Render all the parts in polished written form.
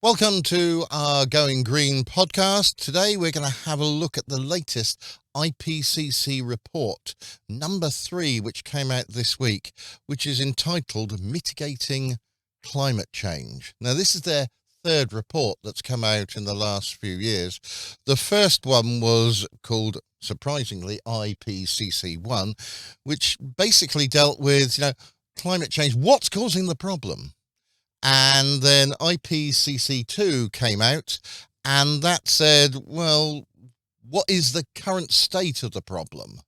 Welcome to our Going Green podcast. Today we're going to have a look at the latest IPCC report, number 3, which came out this week, which is entitled Mitigating Climate Change. Now, this is their third report that's come out in the last few years. The first one was called, surprisingly, IPCC 1, which basically dealt with, climate change. What's causing the problem? And then IPCC 2 came out, and that said, well, what is the current state of the problem?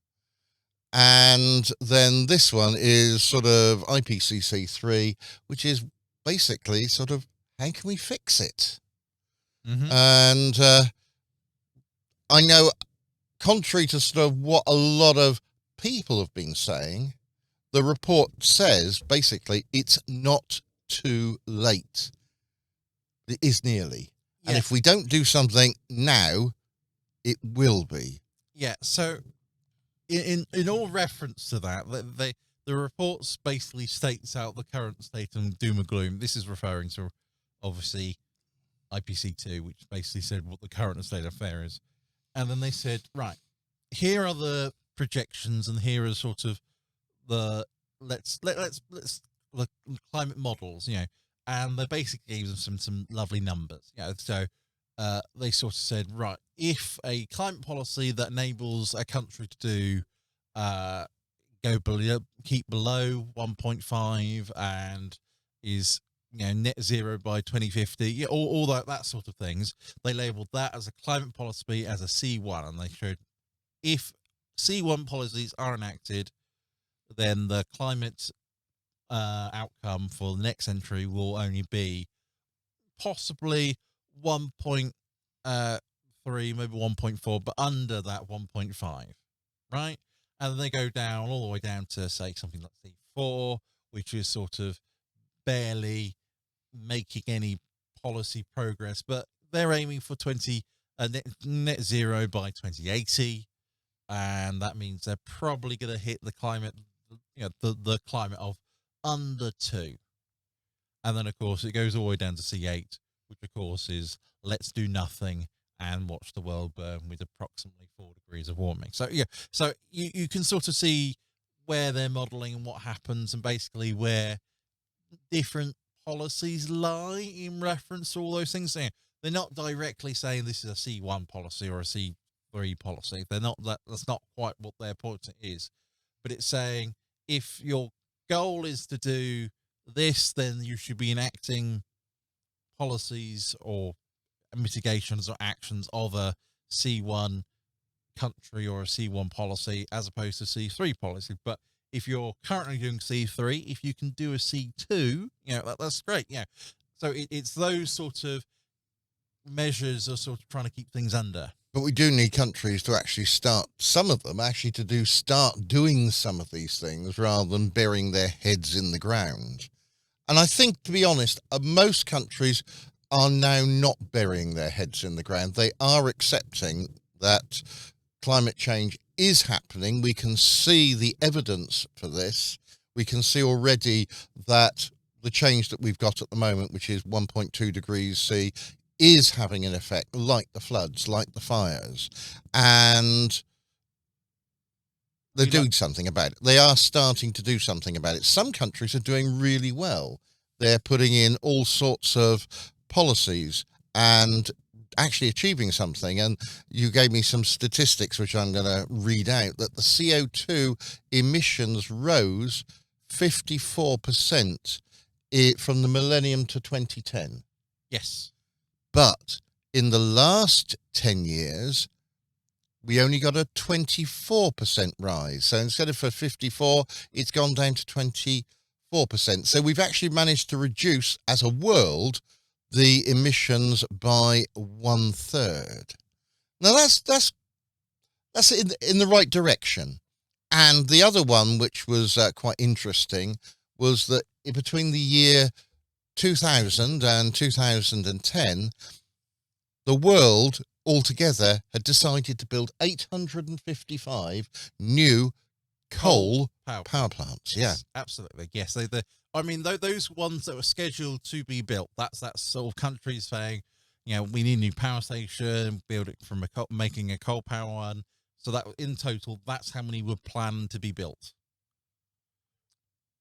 And then this one is sort of IPCC 3, which is basically sort of, how can we fix it? And I know, contrary to sort of what a lot of people have been saying, the report says basically it's not too late. It is nearly. Yeah. And if we don't do something now, it will be. Yeah, so in all reference to that, the reports basically states out the current state and doom and gloom. This is referring to, obviously, IPC2, which basically said what the current state of affairs is. And then they said, right, here are the projections and here are sort of the let's the climate models, and they basically gave them some lovely numbers, so they sort of said, right, if a climate policy that enables a country to do keep below 1.5 and is net zero by 2050, all that sort of things, they labeled that as a climate policy as a C1, and they showed if C1 policies are enacted, then the climate outcome for the next century will only be possibly 1.3, maybe 1.4, but under that 1.5, right? And then they go down all the way down to, say, something like C4, which is sort of barely making any policy progress, but they're aiming for net zero by 2080, and that means they're probably going to hit the climate, the climate of under 2. And then, of course, it goes all the way down to C8, which, of course, is let's do nothing and watch the world burn with approximately 4 degrees of warming. So, so you can sort of see where they're modelling and what happens, and basically where different policies lie in reference to all those things. They're not directly saying this is a C1 policy or a C3 policy. They're not that's not quite what their point is. But it's saying if your goal is to do this, then you should be enacting policies or mitigations or actions of a C1 country or a C1 policy as opposed to C3 policy. But if you're currently doing C3, if you can do a C2, that's great. So it's those sort of measures are sort of trying to keep things under. But we do need countries to actually start doing some of these things rather than burying their heads in the ground. And I think, to be honest, most countries are now not burying their heads in the ground. They are accepting that climate change is happening. We can see the evidence for this. We can see already that the change that we've got at the moment, which is 1.2 degrees C, is having an effect, like the floods, like the fires, and they're doing something about it. They are starting to do something about it. Some countries are doing really well. They're putting in all sorts of policies and actually achieving something. And you gave me some statistics, which I'm going to read out, that the CO2 emissions rose 54% from the millennium to 2010. Yes. But in the last 10 years, we only got a 24% rise. So instead of 54, it's gone down to 24%. So we've actually managed to reduce, as a world, the emissions by 1/3. Now that's in the right direction. And the other one, which was quite interesting, was that between the year 2000 and 2010, the world altogether had decided to build 855 new coal power plants. Yes, absolutely. Yes, I mean, those ones that were scheduled to be built, that's sort of countries saying, we need a new power station, build it from making a coal power one. So that in total, that's how many were planned to be built.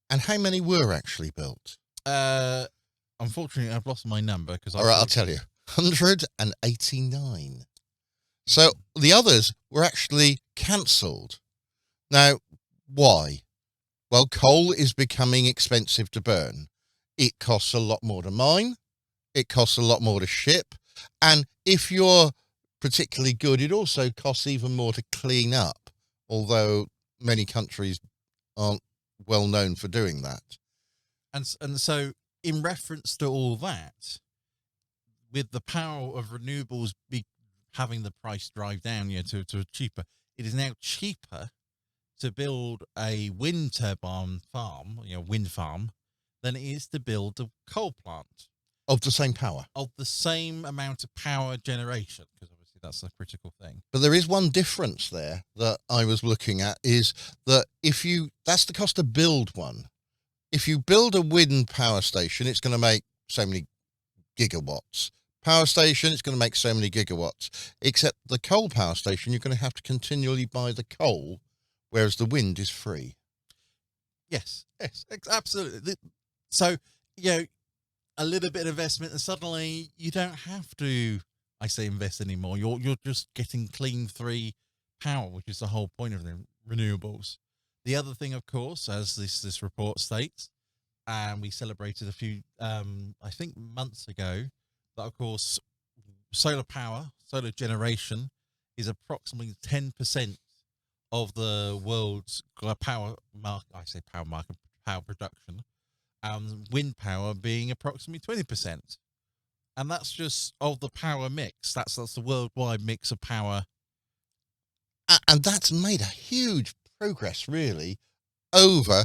And how many were actually built? Unfortunately, I've lost my number because All right, I'll tell you. 189. So the others were actually cancelled. Now, why? Well, coal is becoming expensive to burn. It costs a lot more to mine. It costs a lot more to ship. And if you're particularly good, it also costs even more to clean up, although many countries aren't well known for doing that. And so in reference to all that, with the power of renewables having the price drive down to cheaper, it is now cheaper to build a wind turbine farm, wind farm, than it is to build a coal plant. Of the same power. Of the same amount of power generation, because obviously that's a critical thing. But there is one difference there that I was looking at, is that that's the cost to build one. If you build a wind power station, it's going to make so many gigawatts. Power station, it's going to make so many gigawatts. Except the coal power station, you're going to have to continually buy the coal, whereas the wind is free. Yes, absolutely. So, a little bit of investment, and suddenly you don't have to, I say, invest anymore. You're just getting clean, free power, which is the whole point of the renewables. The other thing, of course, as this report states, and we celebrated a few, I think, months ago, that of course solar generation is approximately 10% of the world's power market. I say power market, power production. Wind power being approximately 20%, and that's just of the power mix. That's the worldwide mix of power, and that's made a huge progress, really, over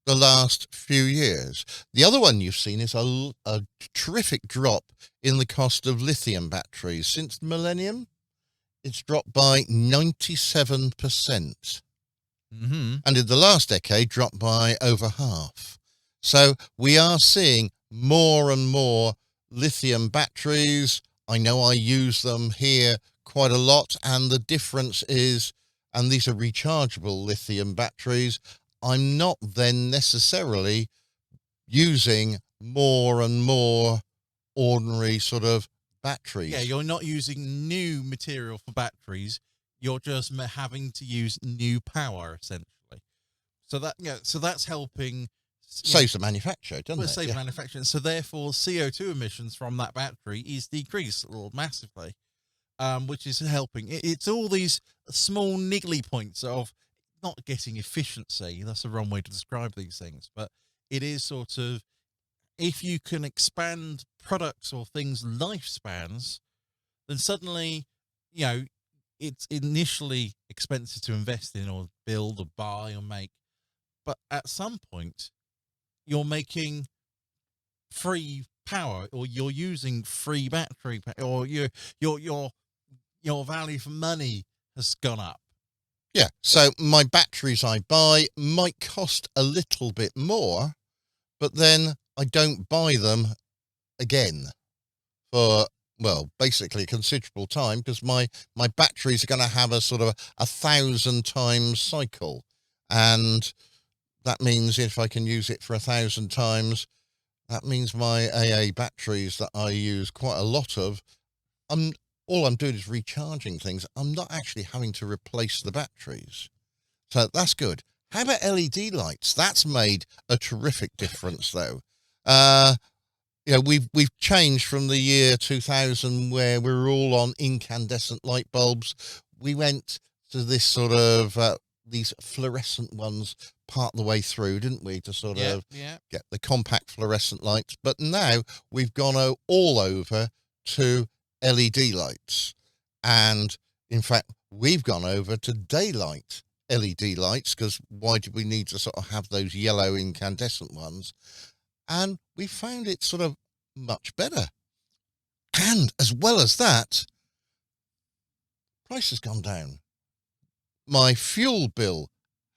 the last few years. The other one you've seen is a terrific drop in the cost of lithium batteries since the millennium. It's dropped by 97%, and in the last decade, dropped by over half. So we are seeing more and more lithium batteries. I know I use them here quite a lot, and the difference is, and these are rechargeable lithium batteries, I'm not then necessarily using more and more ordinary sort of batteries. Yeah, you're not using new material for batteries. You're just having to use new power, essentially. So that's helping. Saves the manufacturer, doesn't it? Saves manufacturing. So therefore, CO2 emissions from that battery is decreased massively, which is helping. It's all these small niggly points of not getting efficiency. That's the wrong way to describe these things, but it is sort of, if you can expand products or things lifespans, then suddenly, it's initially expensive to invest in or build or buy or make, but at some point you're making free power, or you're using free battery, or your value for money has gone up. Yeah, so my batteries I buy might cost a little bit more, but then I don't buy them again for, well, basically a considerable time, because my batteries are going to have a sort of 1,000 times cycle. And that means if I can use it for 1,000 times, that means my AA batteries that I use quite a lot of, all I'm doing is recharging things. I'm not actually having to replace the batteries. So that's good. How about LED lights? That's made a terrific difference, though. We've changed from the year 2000, where we were all on incandescent light bulbs. We went to this sort of these fluorescent ones part the way through, didn't we, to sort of get the compact fluorescent lights. But now we've gone all over to LED lights, and in fact we've gone over to daylight LED lights, because why did we need to sort of have those yellow incandescent ones? And we found it sort of much better. And as well as that, price has gone down. My fuel bill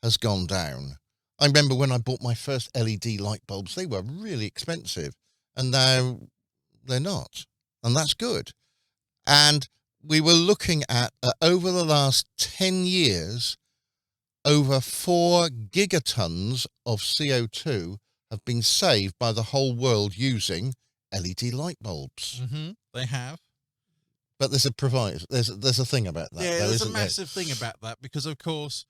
has gone down. I remember when I bought my first LED light bulbs, they were really expensive, and now they're not. And that's good. And we were looking at, over the last 10 years, over 4 gigatons of CO2 have been saved by the whole world using LED light bulbs. They have. But there's a thing about that. Yeah, though, there's a isn't there? massive thing about that because, of course,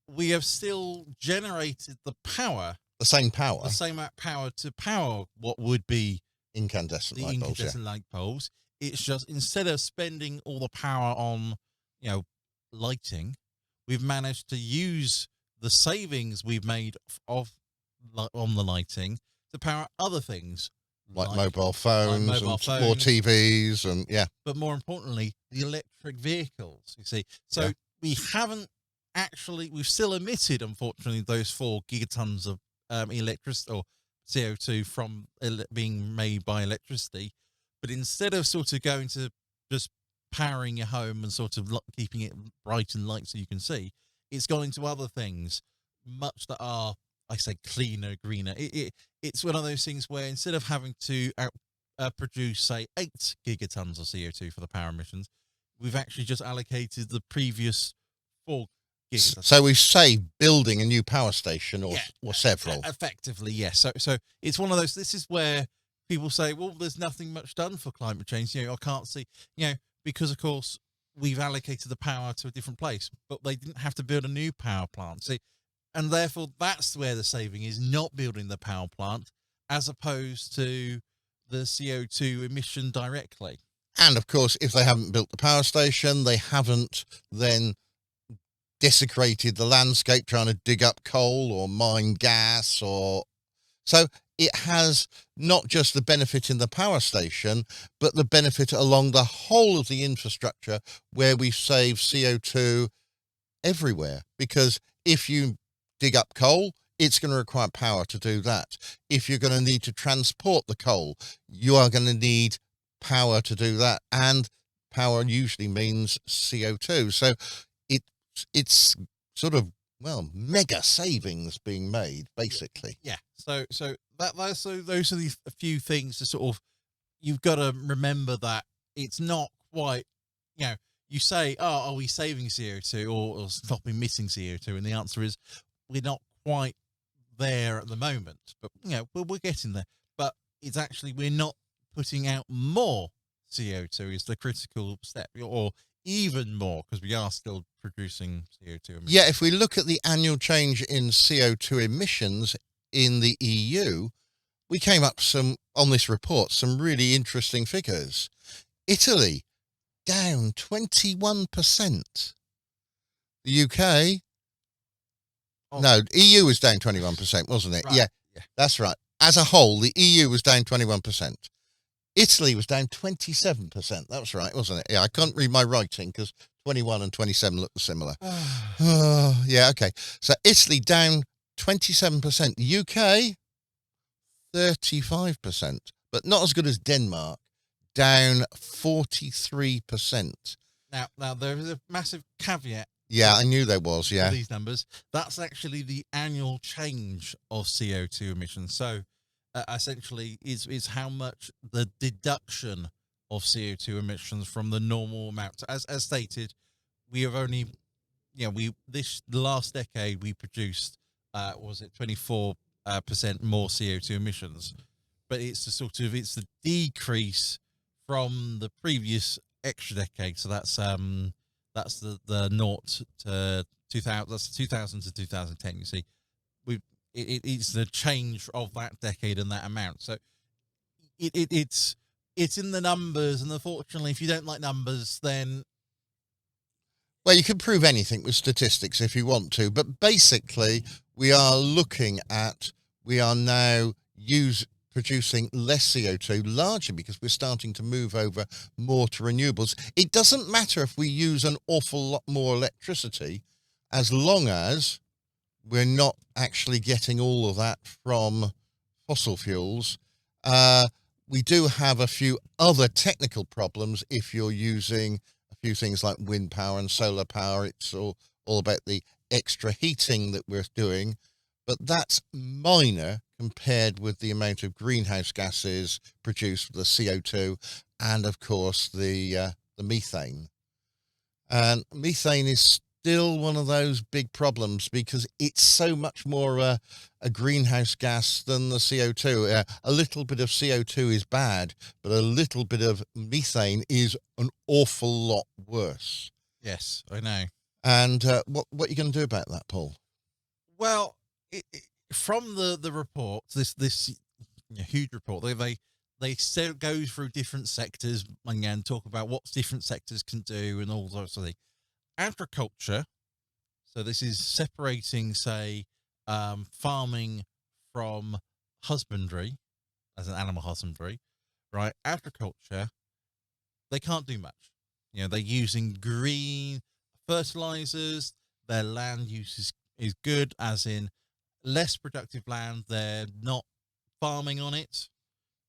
we have still generated the power, The same power, the same amount of power to power what would be incandescent the light bulbs. incandescent light bulbs. It's just instead of spending all the power on, lighting, we've managed to use the savings we've made on the lighting to power other things Like mobile phones, mobile and phones. more TVs, and But more importantly, the electric vehicles, you see. So Yeah. we haven't we've still emitted, unfortunately, those 4 gigatons of electricity or CO2 from being made by electricity. But instead of sort of going to just powering your home and sort of keeping it bright and light so you can see, it's gone into other things, much that are, I say, cleaner, greener. It's one of those things where instead of having to produce, say, 8 gigatons of CO2 for the power emissions, we've actually just allocated the previous 4 gigatons. So we've saved building a new power station or several. Effectively, yes. So it's one of those. This is where people say, well, there's nothing much done for climate change. I can't see, because, of course, we've allocated the power to a different place, but they didn't have to build a new power plant. See, and therefore that's where the saving is, not building the power plant as opposed to the CO2 emission directly. And of course, if they haven't built the power station, they haven't then desecrated the landscape trying to dig up coal or mine gas. So it has not just the benefit in the power station, but the benefit along the whole of the infrastructure where we save CO2 everywhere. Because if you dig up coal, it's going to require power to do that. If you're going to need to transport the coal, you are going to need power to do that. And power usually means CO2. So it's sort of, mega savings being made, basically. Yeah. So those are the few things to sort of, you've got to remember that it's not quite, you say, are we saving CO2 or stop emitting CO2? And the answer is we're not quite there at the moment, but we're getting there. But it's actually, we're not putting out more CO2 is the critical step, or even more, because we are still producing CO2 emissions. Yeah, if we look at the annual change in CO2 emissions in the EU, we came up on this report, some really interesting figures. Italy, down 21%. The UK, no, EU was down 21%, wasn't it? Right. Yeah, that's right. As a whole, the EU was down 21%. Italy was down 27%. That was right, wasn't it? Yeah, I can't read my writing because 21 and 27 look similar. Yeah, okay. So Italy down 27%. UK, 35%. But not as good as Denmark, down 43%. Now there is a massive caveat. Yeah, I knew there was, yeah. These numbers. That's actually the annual change of CO2 emissions. So essentially is how much the deduction of CO2 emissions from the normal amount. As stated, we have only, the last decade we produced, 24% more CO2 emissions, but it's the decrease from the previous extra decade. So that's the 0 to 2000. That's 2000 to 2010. You see, it's the change of that decade and that amount. So it's in the numbers, and unfortunately, if you don't like numbers, then well, you can prove anything with statistics if you want to, but basically, we are now producing less CO2, largely because we're starting to move over more to renewables. It doesn't matter if we use an awful lot more electricity, as long as we're not actually getting all of that from fossil fuels. We do have a few other technical problems if you're using a few things like wind power and solar power. It's all about the extra heating that we're doing. but that's minor compared with the amount of greenhouse gases produced, the CO2, and of course the methane. And methane is still one of those big problems because it's so much more a greenhouse gas than the CO2. A little bit of CO2 is bad, but a little bit of methane is an awful lot worse. Yes, I know. And what are you going to do about that, Paul? Well, from the report, this huge report, they still go through different sectors and talk about what different sectors can do and all sorts of things. Agriculture, so this is separating, say, farming from husbandry, as an animal husbandry, right? Agriculture, they can't do much. They're using green fertilizers. Their land use is good, as in less productive land. They're not farming on it.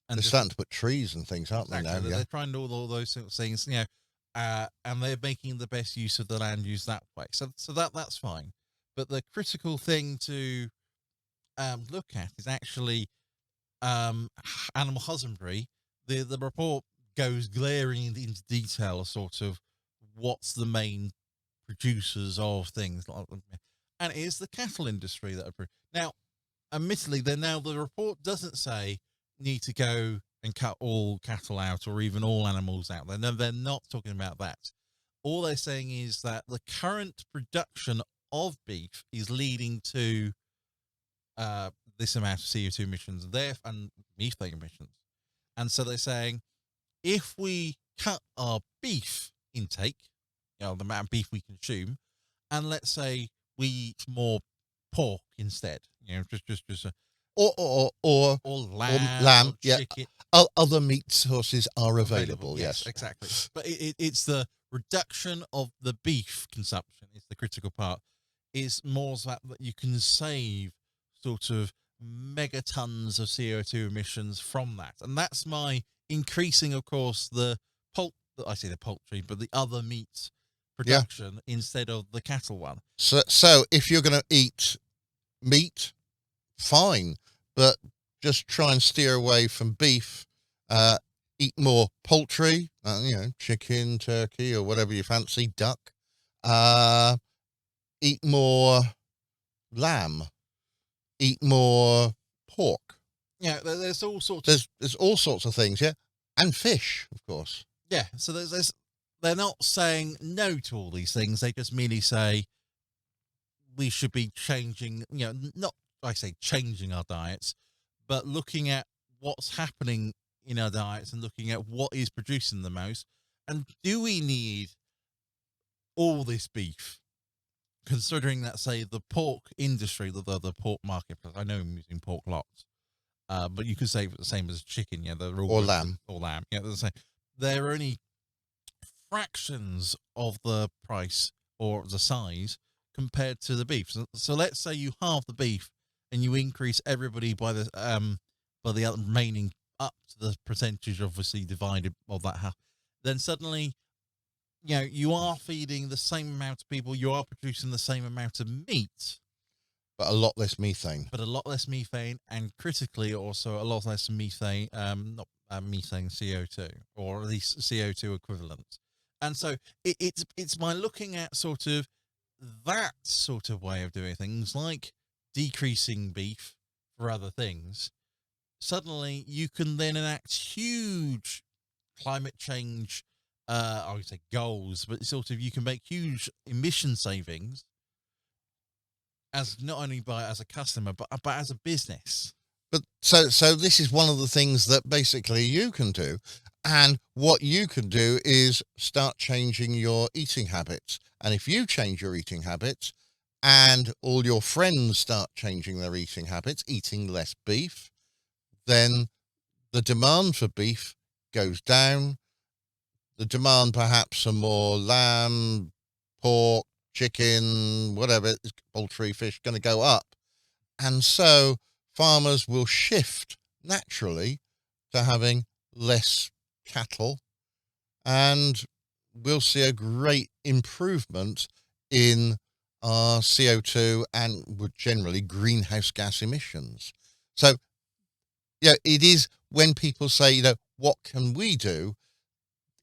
And they're starting to put trees and things, aren't they, now? Yeah. They're trying to do all those sorts of things, and they're making the best use of the land use that way. So that's fine. But the critical thing to look at is actually animal husbandry. The report goes glaring into detail, sort of what's the main producers of things, and it is the cattle industry that are now. Admittedly, the report doesn't say need to go and cut all cattle out or even all animals out. They're not talking about that. All they're saying is that the current production of beef is leading to this amount of CO2 emissions there and methane emissions. And so they're saying if we cut our beef intake, the amount of beef we consume, and let's say we eat more pork instead, just or lamb, or yeah. chicken. Other meat sources are available. Yes, exactly. But it's the reduction of the beef consumption is the critical part. Is more that you can save sort of megatons of CO2 emissions from that, and that's my increasing, of course, the poultry, but the other meat production instead of the cattle one. So if you're going to eat meat, fine, but just try and steer away from beef. Eat more poultry, chicken, turkey, or whatever you fancy, duck. Eat more lamb. Eat more pork. Yeah, there's all sorts. There's all sorts of things, yeah, and fish, of course. Yeah, so they're not saying no to all these things. They just merely say we should be changing. Not I say changing our diets, but looking at what's happening in our diets and looking at what is producing the most, and do we need all this beef? Considering that, say, the pork industry, the pork market, I know I'm using pork lots, but you could say the same as chicken, they're all or lamb, they're the same. They're only fractions of the price or the size compared to the beef. So let's say you halve the beef and you increase everybody by the remaining up to the percentage obviously divided of that half, then suddenly you are feeding the same amount of people, you are producing the same amount of meat, but a lot less methane. And critically also a lot less methane, not methane, CO2, or at least CO2 equivalent. And so it's by looking at sort of that sort of way of doing things, like decreasing beef for other things, suddenly you can then enact huge climate change, I would say goals, but sort of you can make huge emission savings as not only as a customer, but as a business. But so this is one of the things that basically you can do. And what you can do is start changing your eating habits. And if you change your eating habits and all your friends start changing their eating habits, eating less beef, then the demand for beef goes down. The demand perhaps for more lamb, pork, chicken, whatever, poultry, fish, going to go up. And so farmers will shift naturally to having less cattle, and we'll see a great improvement in are CO2 and would generally greenhouse gas emissions. So, yeah, it is when people say, what can we do?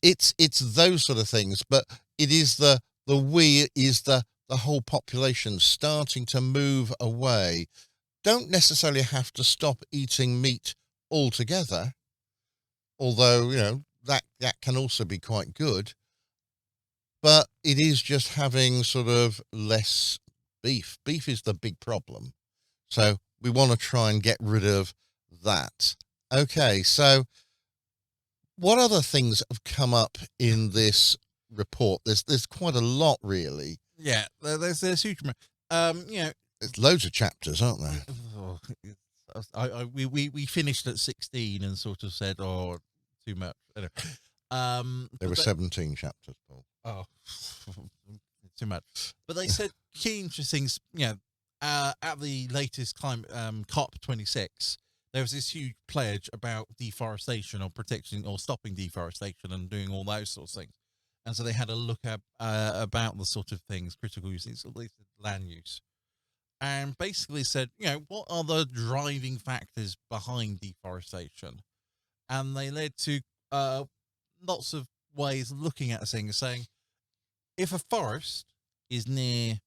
It's those sort of things, but it is the we is the whole population starting to move away. Don't necessarily have to stop eating meat altogether, although that can also be quite good. But it is just having sort of less beef. Beef is the big problem, so we want to try and get rid of that. Okay, so what other things have come up in this report? There's quite a lot, really. Yeah, there's huge amount. There's loads of chapters, aren't there? We finished at 16 and sort of said, "Oh, too much." Anyway, There were 17 chapters, Paul. Oh, too much. But they said key interesting things. At the latest climate COP26, there was this huge pledge about deforestation or protecting or stopping deforestation and doing all those sorts of things. And so they had a look at about the sort of things, critical uses, at least land use, and basically said, what are the driving factors behind deforestation? And they led to lots of ways of looking at things, saying if a forest is near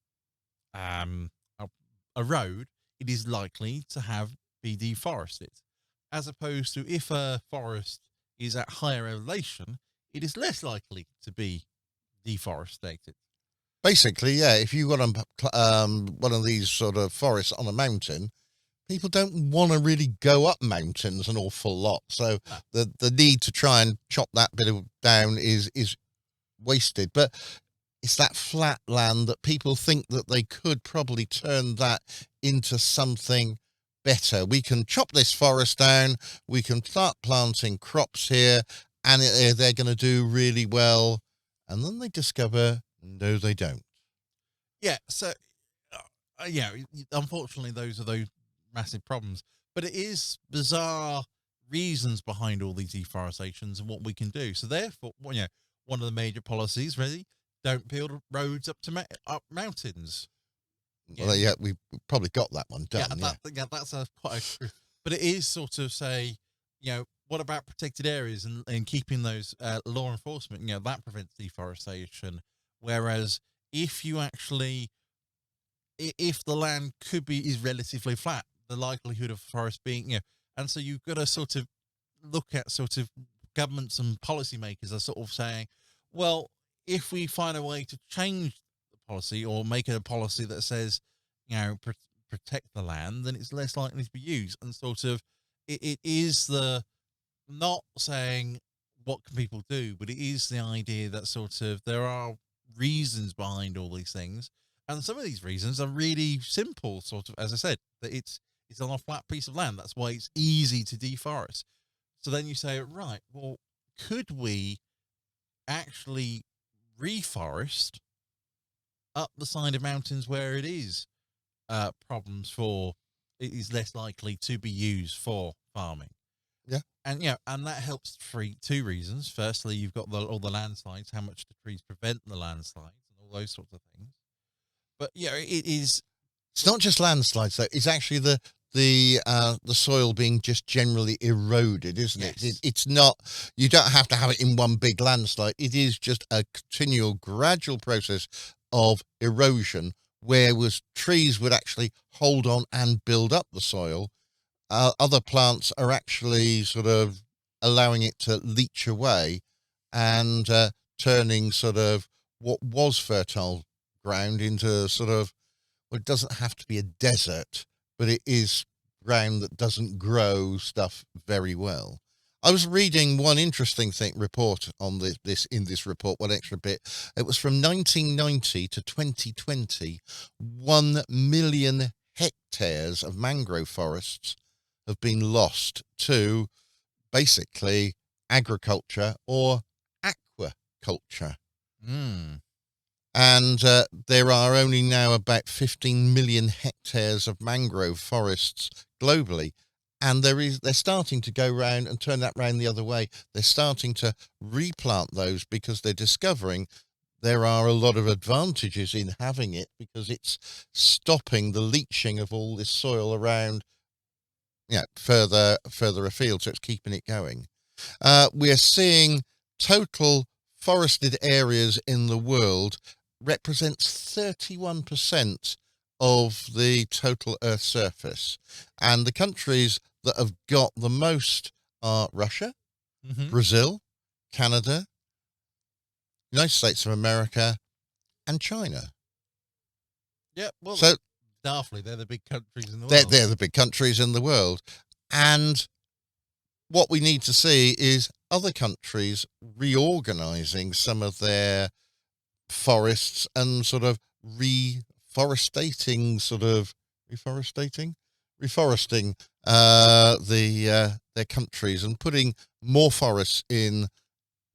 a road, it is likely to be deforested, as opposed to if a forest is at higher elevation, it is less likely to be deforested. Basically, yeah, if you've got one of these sort of forests on a mountain, people don't want to really go up mountains an awful lot. So the need to try and chop that bit down is wasted. But it's that flat land that people think that they could probably turn that into something better. We can chop this forest down, we can start planting crops here, and they're going to do really well. And then they discover, no, they don't. Yeah, so, unfortunately, those are those massive problems. But it is bizarre reasons behind all these deforestations and what we can do. So therefore, one of the major policies, really, don't build roads up to up mountains. Well, yeah, we probably got that one done. That's quite a. But it is sort of say, what about protected areas and keeping those law enforcement? That prevents deforestation. Whereas if you actually, if the land is relatively flat, the likelihood of forest being, and so you've got to sort of look at sort of governments and policymakers are sort of saying, well, if we find a way to change the policy or make it a policy that says, protect the land, then it's less likely to be used. And sort of, it is the not saying what can people do, but it is the idea that sort of there are reasons behind all these things, and some of these reasons are really simple. Sort of, as I said, that it's on a flat piece of land. That's why it's easy to deforest. So then you say, right, well, could we actually reforest up the side of mountains where it is problems for it is less likely to be used for farming? Yeah. And and that helps for two reasons. Firstly, you've got all the landslides, how much the trees prevent the landslides and all those sorts of things. But it is. It's not just landslides though. It's actually the soil being just generally eroded, isn't it? It's not. You don't have to have it in one big landslide. It is just a continual, gradual process of erosion, where trees would actually hold on and build up the soil. Other plants are actually sort of allowing it to leach away and turning sort of what was fertile ground into sort of, well, it doesn't have to be a desert, but it is ground that doesn't grow stuff very well. I was reading one interesting report on this report, one extra bit. It was from 1990 to 2020, 1 million hectares of mangrove forests have been lost to basically agriculture or aquaculture. And there are only now about 15 million hectares of mangrove forests globally. And they're starting to go round and turn that round the other way. They're starting to replant those because they're discovering there are a lot of advantages in having it because it's stopping the leaching of all this soil around, further afield, so it's keeping it going. We're seeing total forested areas in the world represents 31% of the total Earth's surface. And the countries that have got the most are Russia, Brazil, Canada, United States of America, and China. Yeah, well, so daftly, they're the big countries in the world. They're the big countries in the world. And what we need to see is other countries reorganizing some of their forests and sort of reforesting their countries and putting more forests in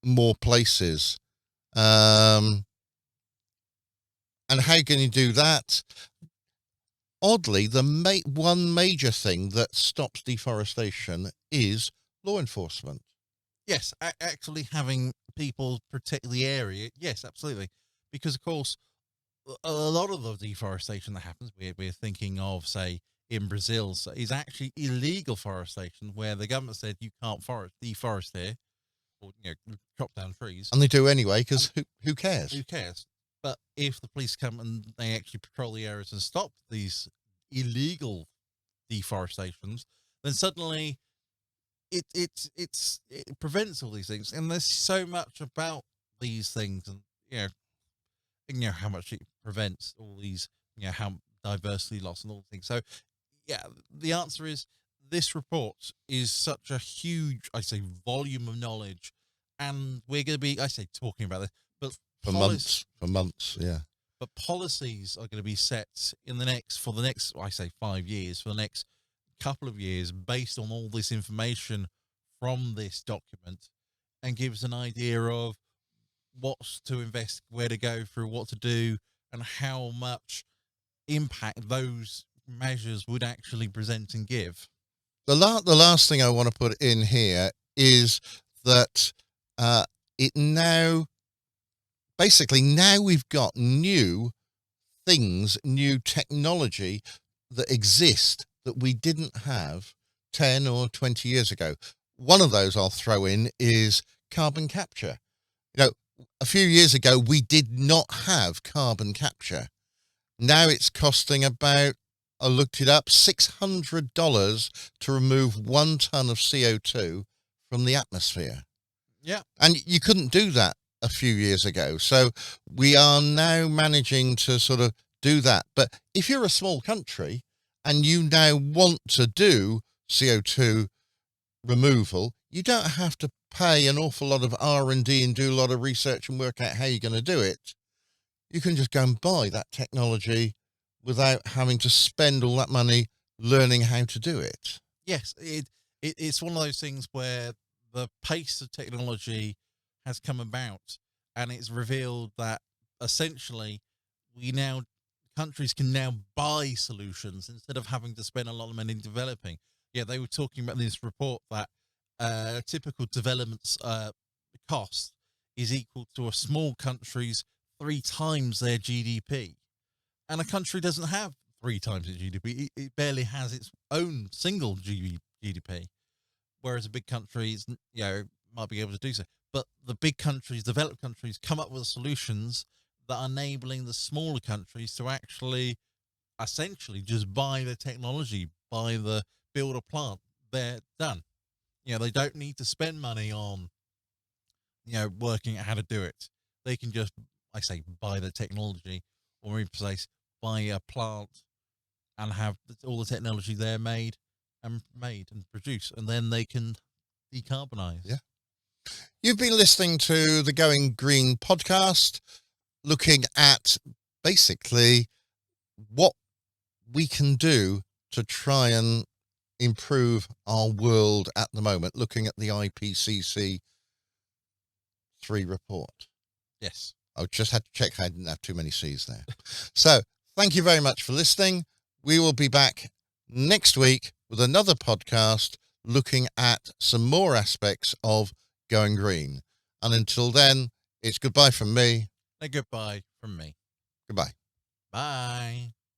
more places. And how can you do that? Oddly, one major thing that stops deforestation is law enforcement. Yes, actually having people protect the area. Yes, absolutely. Because, of course, a lot of the deforestation that happens, we're thinking of, say, in Brazil, is actually illegal forestation, where the government said you can't deforest here, or chop down trees. And they do anyway, because who cares? Who cares? But if the police come and they actually patrol the areas and stop these illegal deforestations, then suddenly it prevents all these things. And there's so much about these things, and how much it prevents all these, how diversity loss and all things. So, the answer is this report is such a huge, volume of knowledge, and we're going to be, talking about this, but for months, yeah. But policies are going to be set for the next 5 years, for the next couple of years, based on all this information from this document, and gives an idea of what to invest, where to go through, what to do, and how much impact those measures would actually present and give. The last thing I want to put in here is that now we've got new things, new technology that exist that we didn't have 10 or 20 years ago. One of those I'll throw in is carbon capture. A few years ago, we did not have carbon capture. Now it's costing about, I looked it up, $600 to remove 1 ton of CO2 from the atmosphere. Yeah. And you couldn't do that a few years ago. So we are now managing to sort of do that. But if you're a small country and you now want to do CO2 removal, you don't have to pay an awful lot of R&D and do a lot of research and work out how you're going to do it. You can just go and buy that technology without having to spend all that money learning how to do it. Yes, it's one of those things where the pace of technology has come about, and it's revealed that essentially countries can now buy solutions instead of having to spend a lot of money developing. Yeah, they were talking about in this report that typical development cost is equal to a small country's 3 times their GDP. And a country doesn't have 3 times its GDP. It barely has its own single GDP. Whereas a big country might be able to do so. But the big countries, developed countries, come up with solutions that are enabling the smaller countries to actually essentially just buy the technology, build a plant. They're done. They don't need to spend money on, working out how to do it. They can just, buy the technology, or in place, buy a plant and have all the technology there made and produce, and then they can decarbonize. Yeah. You've been listening to the Going Green podcast, looking at basically what we can do to try and improve our world at the moment, looking at the IPCC 3 report. Yes. I just had to check I didn't have too many C's there. So thank you very much for listening. We will be back next week with another podcast looking at some more aspects of going green. And until then, it's goodbye from me. A goodbye from me. Goodbye. Bye.